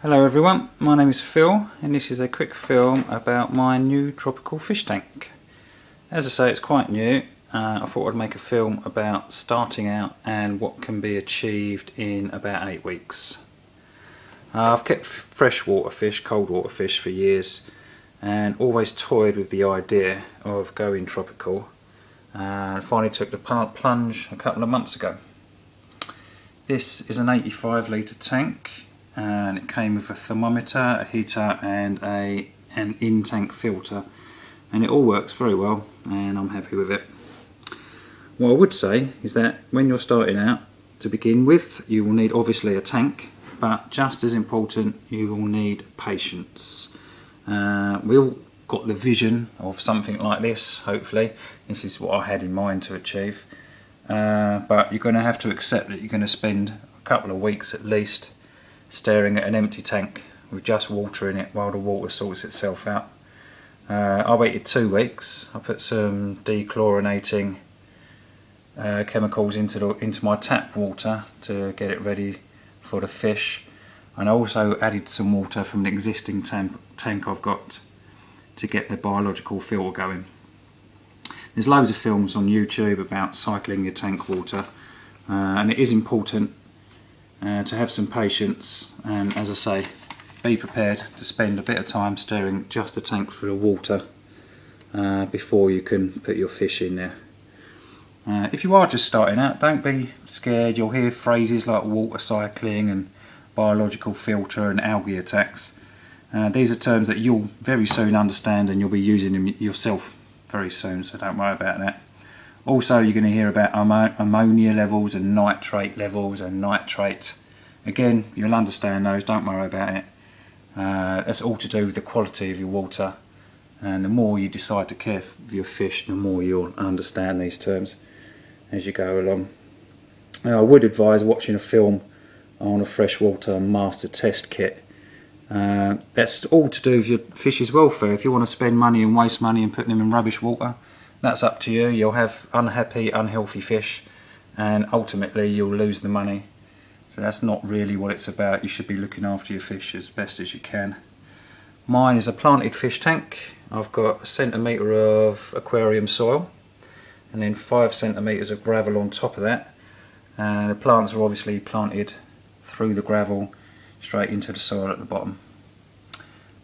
Hello everyone, my name is Phil and this is a quick film about my new tropical fish tank. As I say, it's quite new. I thought I'd make a film about starting out and what can be achieved in about 8 weeks. I've kept freshwater fish, cold water fish for years and always toyed with the idea of going tropical, and finally took the plunge a couple of months ago. This is an 85 litre tank and it came with a thermometer, a heater and an in-tank filter, and it all works very well and I'm happy with it. What I would say is that when you're starting out, to begin with, you will need obviously a tank, but just as important, you will need patience. We all got the vision of something like this, hopefully. This is what I had in mind to achieve. But you're going to have to accept that you're going to spend a couple of weeks at least staring at an empty tank with just water in it while the water sorts itself out. I waited 2 weeks. I put some dechlorinating chemicals into my tap water to get it ready for the fish, and I also added some water from the existing tank I've got to get the biological filter going. There's loads of films on YouTube about cycling your tank water, and it is important to have some patience, and as I say, be prepared to spend a bit of time stirring just the tank full of water before you can put your fish in there. If you are just starting out, don't be scared. You'll hear phrases like water cycling and biological filter and algae attacks. These are terms that you'll very soon understand and you'll be using them yourself very soon, so don't worry about that. Also, you're going to hear about ammonia levels and nitrate levels and nitrate. Again, you'll understand those, don't worry about it. That's all to do with the quality of your water, and the more you decide to care for your fish, the more you'll understand these terms as you go along. Now, I would advise watching a film on a freshwater master test kit. That's all to do with your fish's welfare. If you want to spend money and waste money and put them in rubbish water, that's up to you. You'll have unhappy, unhealthy fish, and ultimately you'll lose the money. So that's not really what it's about. You should be looking after your fish as best as you can. Mine is a planted fish tank. I've got 1 centimetre of aquarium soil and then 5 centimetres of gravel on top of that. And the plants are obviously planted through the gravel straight into the soil at the bottom.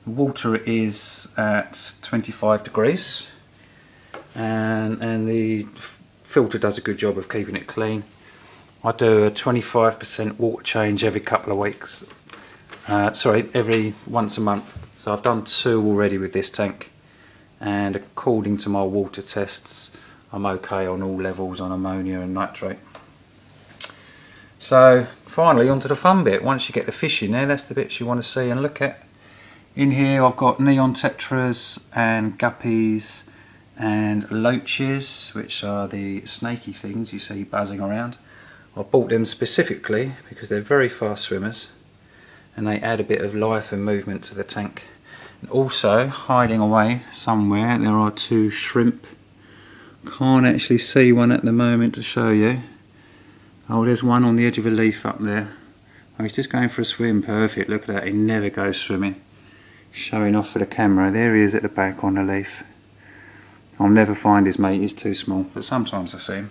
The water is at 25 degrees. And the filter does a good job of keeping it clean. I do a 25% water change every couple of weeks. Every once a month. So I've done 2 already with this tank, and according to my water tests, I'm okay on all levels on ammonia and nitrate. So finally, onto the fun bit. Once you get the fish in there, that's the bits you want to see and look at. In here I've got neon tetras and guppies and loaches, which are the snaky things you see buzzing around. I bought them specifically because they're very fast swimmers and they add a bit of life and movement to the tank. And also, hiding away somewhere, there are 2 shrimp. Can't actually see one at the moment to show you. Oh, there's one on the edge of a leaf up there. Oh, he's just going for a swim. Perfect, look at that, he never goes swimming. Showing off for the camera. There he is at the back on the leaf. I'll never find his mate, he's too small, but sometimes I see him.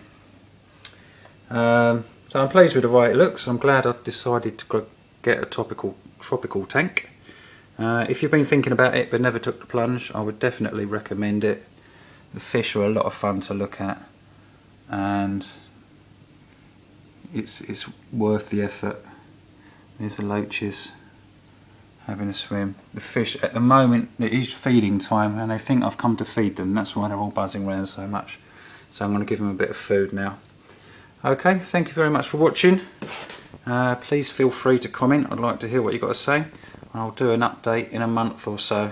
So I'm pleased with the way it looks. I'm glad I decided to get a tropical tank. If you've been thinking about it but never took the plunge, I would definitely recommend it. The fish are a lot of fun to look at, and it's worth the effort. There's the loaches having a swim. The fish at the moment, it is feeding time and they think I've come to feed them. That's why they're all buzzing around so much. So I'm going to give them a bit of food now. Okay, thank you very much for watching. Please feel free to comment. I'd like to hear what you've got to say. I'll do an update in a month or so.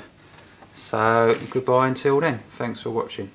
So goodbye until then. Thanks for watching.